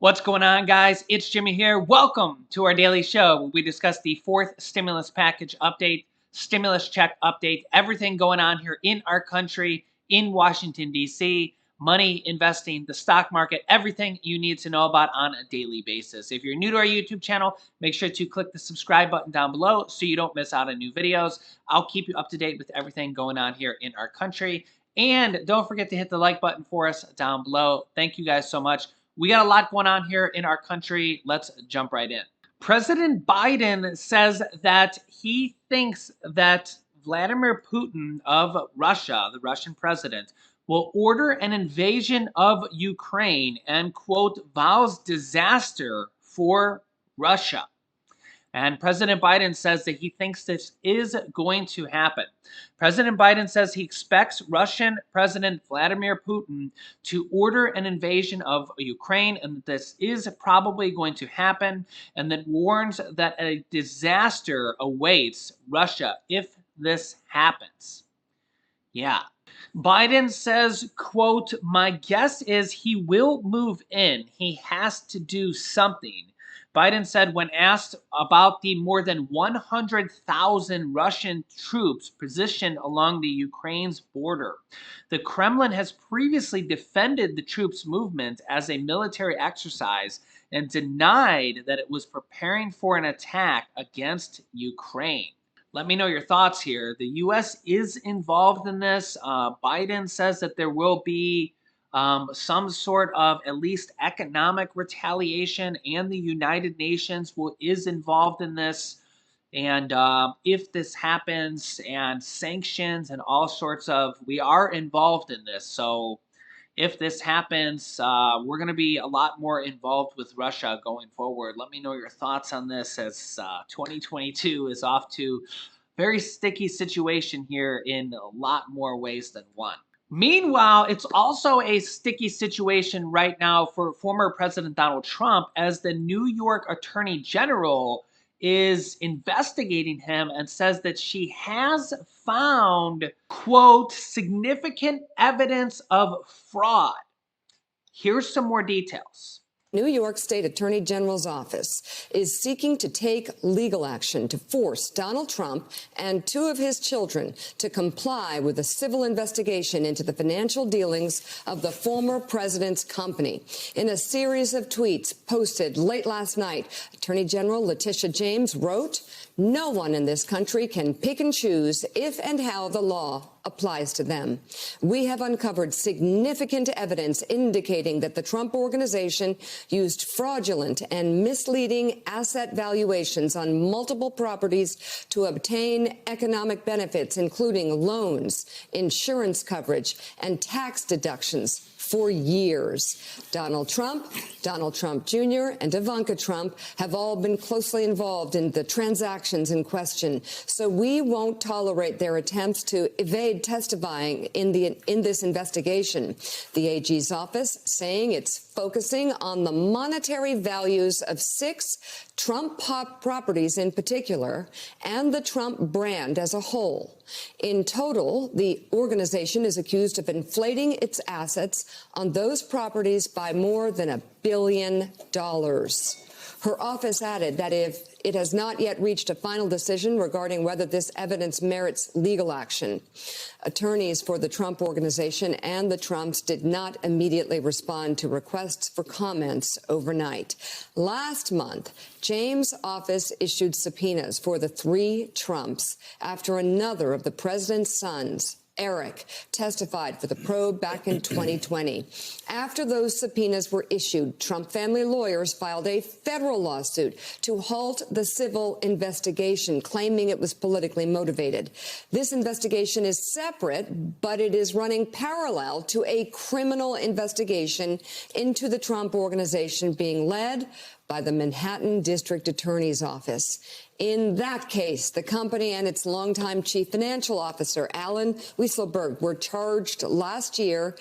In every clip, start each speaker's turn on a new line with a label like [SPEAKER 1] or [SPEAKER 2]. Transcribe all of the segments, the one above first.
[SPEAKER 1] What's going on, guys? It's Jimmy here. Welcome to our daily show where we discuss the fourth stimulus package update, stimulus check update, everything going on here in our country, in Washington, D.C., money, investing, the stock market, everything you need to know about on a daily basis. If you're new to our YouTube channel, make sure to click the subscribe button down below so you don't miss out on new videos. I'll keep you up to date with everything going on here in our country. And don't forget to hit the like button for us down below. Thank you guys so much. We got a lot going on here in our country. Let's jump right in. President Biden says that he thinks that Vladimir Putin of Russia, the Russian president, will order an invasion of Ukraine and, quote, vows disaster for Russia. And President Biden says that he thinks this is going to happen. President Biden says he expects Russian President Vladimir Putin to order an invasion of Ukraine and that this is probably going to happen, and that warns that a disaster awaits Russia if this happens. Yeah. Biden says, quote, my guess is he will move in. He has to do something. Biden said when asked about the more than 100,000 Russian troops positioned along the Ukraine's border. The Kremlin has previously defended the troops' movement as a military exercise and denied that it was preparing for an attack against Ukraine. Let me know your thoughts here. The U.S. is involved in this. Biden says that there will be some sort of at least economic retaliation, and the United Nations is involved in this. And if this happens, and sanctions and all sorts of, we are involved in this. So if this happens, we're going to be a lot more involved with Russia going forward. Let me know your thoughts on this, as 2022 is off to a very sticky situation here in a lot more ways than one. Meanwhile, it's also a sticky situation right now for former President Donald Trump, as the New York Attorney General is investigating him and says that she has found, quote, significant evidence of fraud. Here's some more details.
[SPEAKER 2] New York State Attorney General's office is seeking to take legal action to force Donald Trump and two of his children to comply with a civil investigation into the financial dealings of the former president's company. In a series of tweets posted late last night, Attorney General Letitia James wrote, "No one in this country can pick and choose if and how the law applies to them. We have uncovered significant evidence indicating that the Trump Organization used fraudulent and misleading asset valuations on multiple properties to obtain economic benefits, including loans, insurance coverage, and tax deductions for years. Donald Trump Jr., and Ivanka Trump have all been closely involved in the transactions in question, so we won't tolerate their attempts to evade testifying in this investigation." The AG's office saying it's focusing on the monetary values of 6 Trump properties in particular, and the Trump brand as a whole. In total, the organization is accused of inflating its assets on those properties by more than $1 billion. Her office added that if it has not yet reached a final decision regarding whether this evidence merits legal action. Attorneys for the Trump Organization and the Trumps did not immediately respond to requests for comments overnight. Last month, James' office issued subpoenas for the 3 Trumps after another of the president's sons, Eric, testified for the probe back in 2020. After those subpoenas were issued, Trump family lawyers filed a federal lawsuit to halt the civil investigation, claiming it was politically motivated. This investigation is separate, but it is running parallel to a criminal investigation into the Trump Organization being led by the Manhattan District Attorney's Office. In that case, the company and its longtime chief financial officer, Alan Weisselberg, were charged last year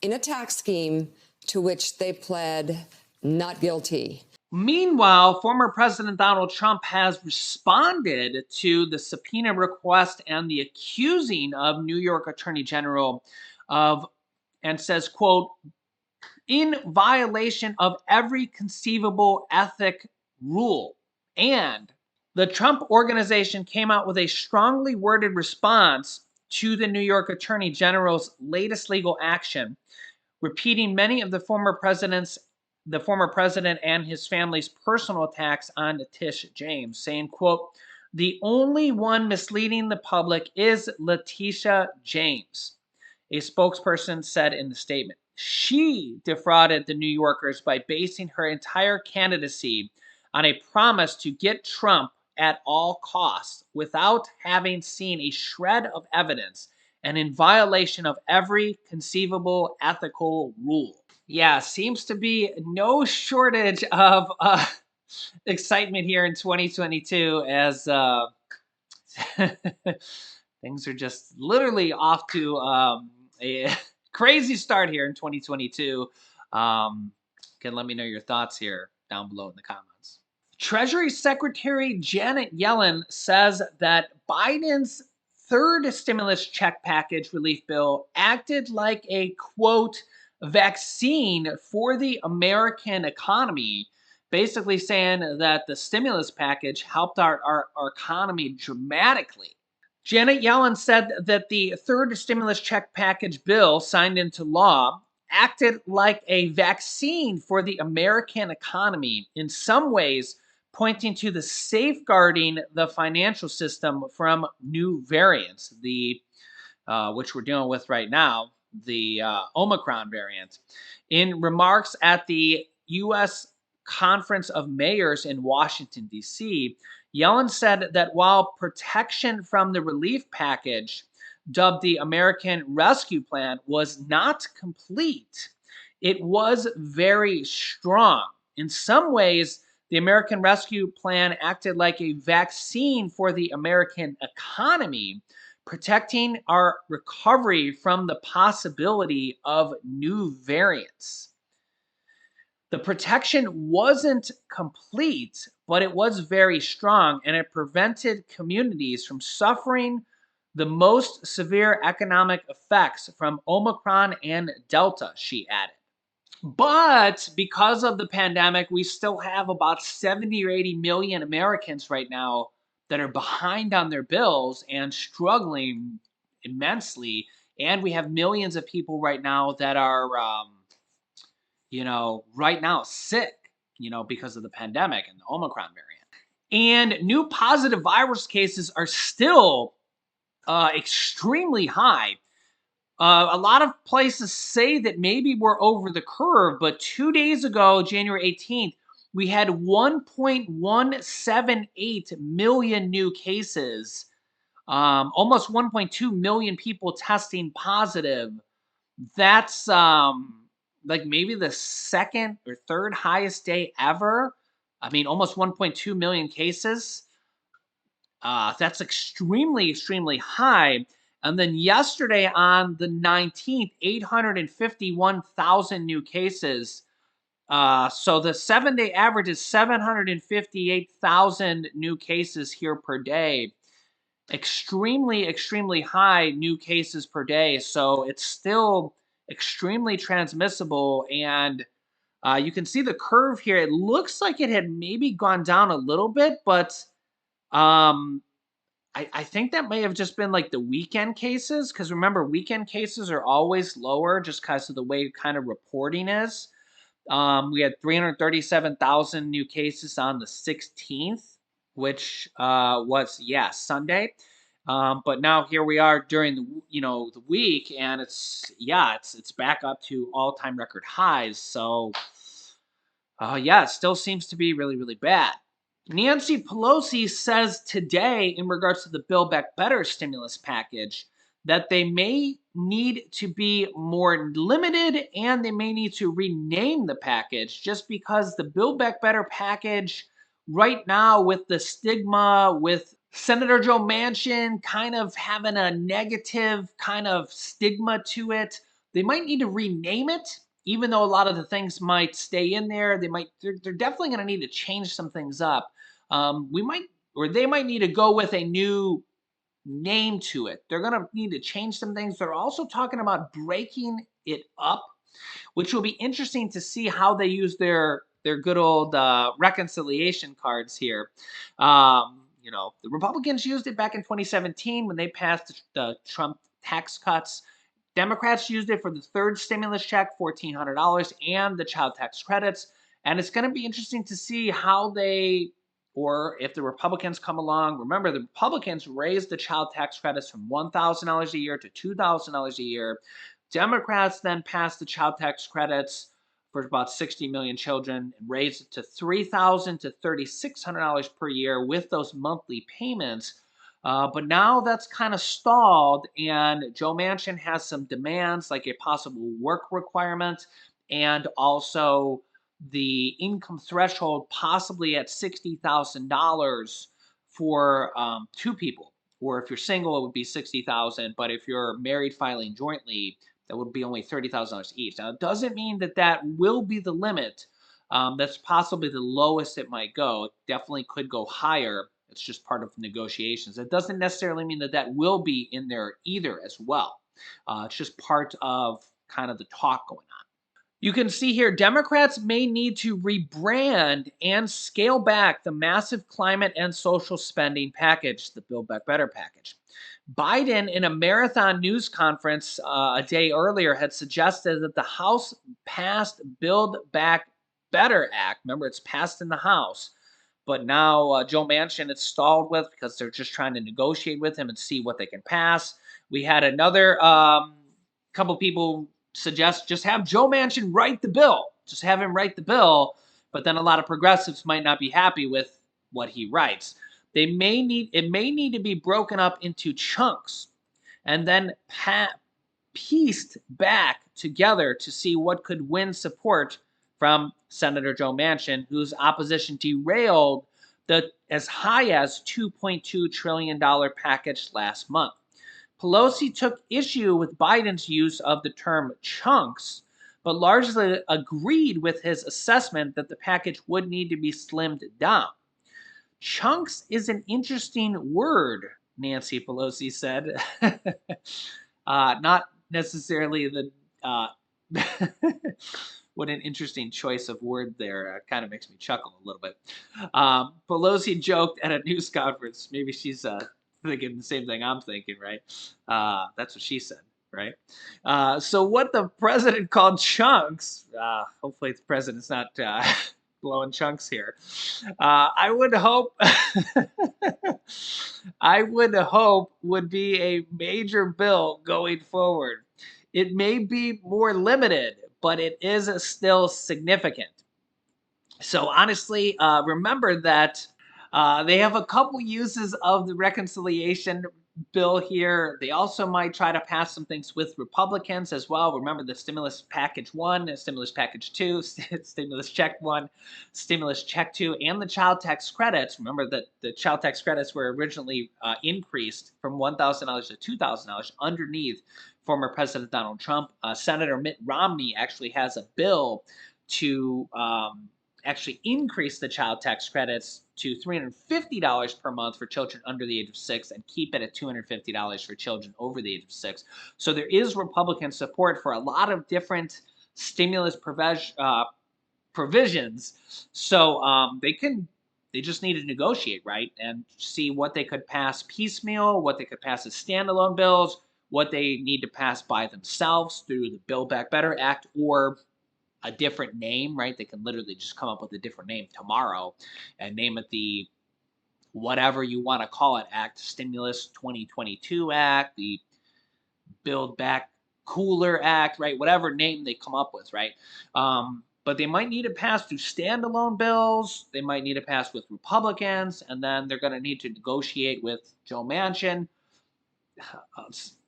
[SPEAKER 2] in a tax scheme to which they pled not guilty.
[SPEAKER 1] Meanwhile, former President Donald Trump has responded to the subpoena request and the accusing of New York Attorney General of, and says, quote, in violation of every conceivable ethic rule. And the Trump organization came out with a strongly worded response to the New York Attorney General's latest legal action, repeating many of the former president and his family's personal attacks on Tish James, saying, quote, "The only one misleading the public is Letitia James," a spokesperson said in the statement. She defrauded the New Yorkers by basing her entire candidacy on a promise to get Trump at all costs without having seen a shred of evidence and in violation of every conceivable ethical rule. Yeah, seems to be no shortage of excitement here in 2022 as things are just literally off to a crazy start here in 2022. Can let me know your thoughts here down below in the comments. Treasury Secretary Janet Yellen says that Biden's third stimulus check package relief bill acted like a quote vaccine for the American economy, basically saying that the stimulus package helped our economy dramatically. Janet Yellen said that the third stimulus check package bill signed into law acted like a vaccine for the American economy, in some ways pointing to the safeguarding the financial system from new variants, the which we're dealing with right now, the Omicron variant. In remarks at the U.S. Conference of Mayors in Washington, D.C., Yellen said that while protection from the relief package, dubbed the American Rescue Plan, was not complete, it was very strong. In some ways, the American Rescue Plan acted like a vaccine for the American economy, protecting our recovery from the possibility of new variants. The protection wasn't complete, but it was very strong, and it prevented communities from suffering the most severe economic effects from Omicron and Delta, she added. But because of the pandemic, we still have about 70 or 80 million Americans right now that are behind on their bills and struggling immensely. And we have millions of people right now that are, right now sick, because of the pandemic and the Omicron variant. And new positive virus cases are still extremely high. A lot of places say that maybe we're over the curve, but 2 days ago, January 18th, we had 1.178 million new cases, almost 1.2 million people testing positive. That's like maybe the second or third highest day ever. I mean, almost 1.2 million cases. That's extremely, extremely high. And then yesterday on the 19th, 851,000 new cases. So the 7-day average is 758,000 new cases here per day. Extremely, extremely high new cases per day. So it's still extremely transmissible. And you can see the curve here. It looks like it had maybe gone down a little bit, but I think that may have just been like the weekend cases, because remember, weekend cases are always lower just because of the way kind of reporting is. We had 337,000 new cases on the 16th, which was, Sunday. But now here we are during the week, and it's back up to all-time record highs. So it still seems to be really, really bad. Nancy Pelosi says today, in regards to the Build Back Better stimulus package, that they may need to be more limited and they may need to rename the package, just because the Build Back Better package right now, with the stigma, with Senator Joe Manchin kind of having a negative kind of stigma to it, they might need to rename it. Even though a lot of the things might stay in there, they're definitely going to need to change some things up. They might need to go with a new name to it. They're going to need to change some things. They're also talking about breaking it up which will be interesting to see how they use their good old reconciliation cards here. The Republicans used it back in 2017 when they passed the Trump tax cuts. Democrats used it for the third stimulus check, $1,400, and the child tax credits. And it's going to be interesting to see how they, or if the Republicans come along. Remember, the Republicans raised the child tax credits from $1,000 a year to $2,000 a year. Democrats then passed the child tax credits for about 60 million children and raised it to $3,000 to $3,600 per year with those monthly payments. But now that's kind of stalled, and Joe Manchin has some demands like a possible work requirement and also the income threshold possibly at $60,000 for two people. Or if you're single, it would be $60,000. But if you're married filing jointly, that would be only $30,000 each. Now, it doesn't mean that that will be the limit. That's possibly the lowest it might go. It definitely could go higher. It's just part of negotiations. It doesn't necessarily mean that that will be in there either as well. It's just part of kind of the talk going on. You can see here, Democrats may need to rebrand and scale back the massive climate and social spending package, the Build Back Better package. Biden, in a marathon news conference a day earlier, had suggested that the House passed Build Back Better Act. Remember, it's passed in the House. But now Joe Manchin it's stalled with because they're just trying to negotiate with him and see what they can pass. We had another couple people suggest just have Joe Manchin write the bill. Just have him write the bill. But then a lot of progressives might not be happy with what he writes. It may need to be broken up into chunks and then pieced back together to see what could win support from Senator Joe Manchin, whose opposition derailed the as high as $2.2 trillion package last month. Pelosi took issue with Biden's use of the term chunks, but largely agreed with his assessment that the package would need to be slimmed down. Chunks is an interesting word, Nancy Pelosi said. Not necessarily the what an interesting choice of word there. Kind of makes me chuckle a little bit. Pelosi joked at a news conference. Maybe she's thinking the same thing I'm thinking, right? That's what she said, right? So what the president called chunks, hopefully the president's not blowing chunks here. I would hope would be a major bill going forward. It may be more limited, but it is still significant. So honestly, remember that they have a couple uses of the reconciliation bill here. They also might try to pass some things with Republicans as well. Remember the stimulus package 1, stimulus package 2, stimulus check 1, stimulus check 2, and the child tax credits. Remember that the child tax credits were originally increased from $1,000 to $2,000 underneath former President Donald Trump. Senator Mitt Romney actually has a bill to actually increase the child tax credits to $350 per month for children under the age of 6 and keep it at $250 for children over the age of 6. So there is Republican support for a lot of different stimulus provisions. So they just need to negotiate, right? And see what they could pass piecemeal, what they could pass as standalone bills, what they need to pass by themselves through the Build Back Better Act or a different name, right? They can literally just come up with a different name tomorrow and name it the whatever you want to call it act, Stimulus 2022 Act, the Build Back Cooler Act, right? Whatever name they come up with, right? But they might need to pass through standalone bills. They might need to pass with Republicans, and then they're going to need to negotiate with Joe Manchin.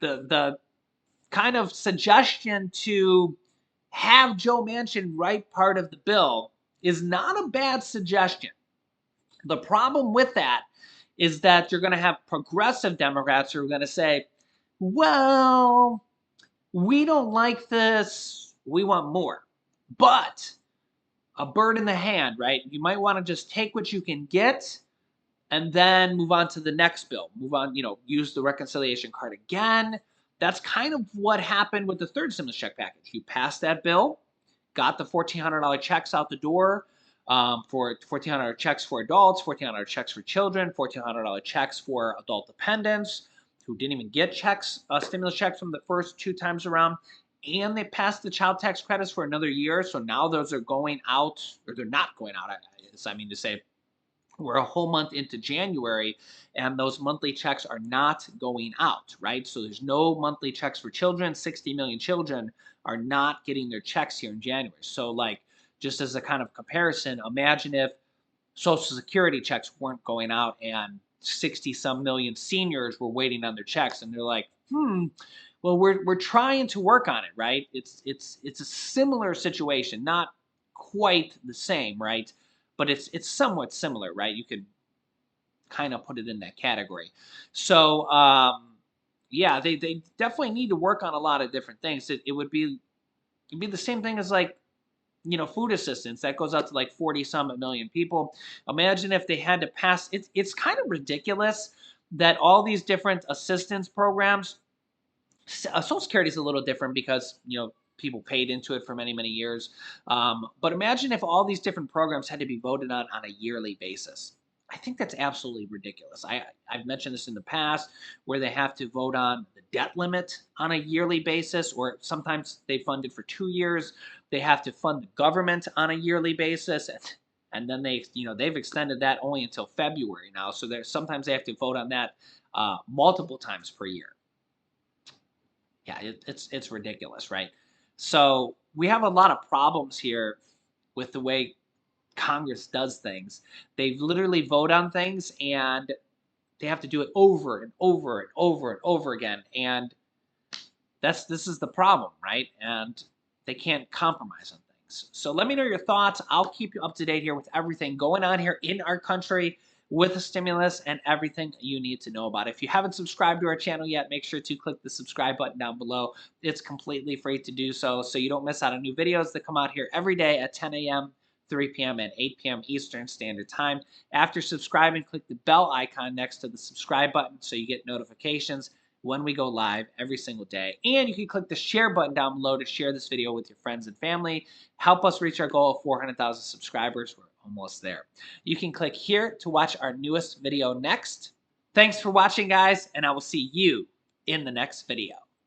[SPEAKER 1] The kind of suggestion to have Joe Manchin write part of the bill is not a bad suggestion. The problem with that is that you're going to have progressive Democrats who are going to say, well, we don't like this. We want more. But a bird in the hand, right? You might want to just take what you can get and then move on to the next bill. Move on, use the reconciliation card again. that's kind of what happened with the third stimulus check package. You passed that bill, got the $1,400 checks out the door, for $1,400 checks for adults, $1,400 checks for children, $1,400 checks for adult dependents who didn't even get checks, stimulus checks from the first 2 times around. And they passed the child tax credits for another year. So now those are going out, or they're not going out, I mean to say, we're a whole month into January and those monthly checks are not going out, right? So there's no monthly checks for children. 60 million children are not getting their checks here in January. So, like, just as a kind of comparison, imagine if Social Security checks weren't going out and 60 some million seniors were waiting on their checks and they're like, well, we're trying to work on it, right? It's a similar situation, not quite the same, right? But it's somewhat similar, right? You could kind of put it in that category. So yeah, they definitely need to work on a lot of different things. It'd be the same thing as, like, food assistance that goes out to like 40 some million people. Imagine if they had to pass it's kind of ridiculous that all these different assistance programs. Social Security is a little different because people paid into it for many many years. But imagine if all these different programs had to be voted on a yearly basis. I think that's absolutely ridiculous. I've mentioned this in the past where they have to vote on the debt limit on a yearly basis, or sometimes they fund it for 2 years. They have to fund the government on a yearly basis, and then they've extended that only until February now. So there's sometimes they have to vote on that multiple times per year. Yeah, it's ridiculous, right? So we have a lot of problems here with the way Congress does things. They literally vote on things and they have to do it over and over and over and over again. And this is the problem, right? And they can't compromise on things. So let me know your thoughts. I'll keep you up to date here with everything going on here in our country with the stimulus and everything you need to know about it. If you haven't subscribed to our channel yet, make sure to click the subscribe button down below. It's completely free to do so you don't miss out on new videos that come out here every day at 10 a.m., 3 p.m., and 8 p.m. Eastern Standard Time. After subscribing, click the bell icon next to the subscribe button so you get notifications when we go live every single day. And you can click the share button down below to share this video with your friends and family. Help us reach our goal of 400,000 subscribers. We're almost there. You can click here to watch our newest video next. Thanks for watching, guys, and I will see you in the next video.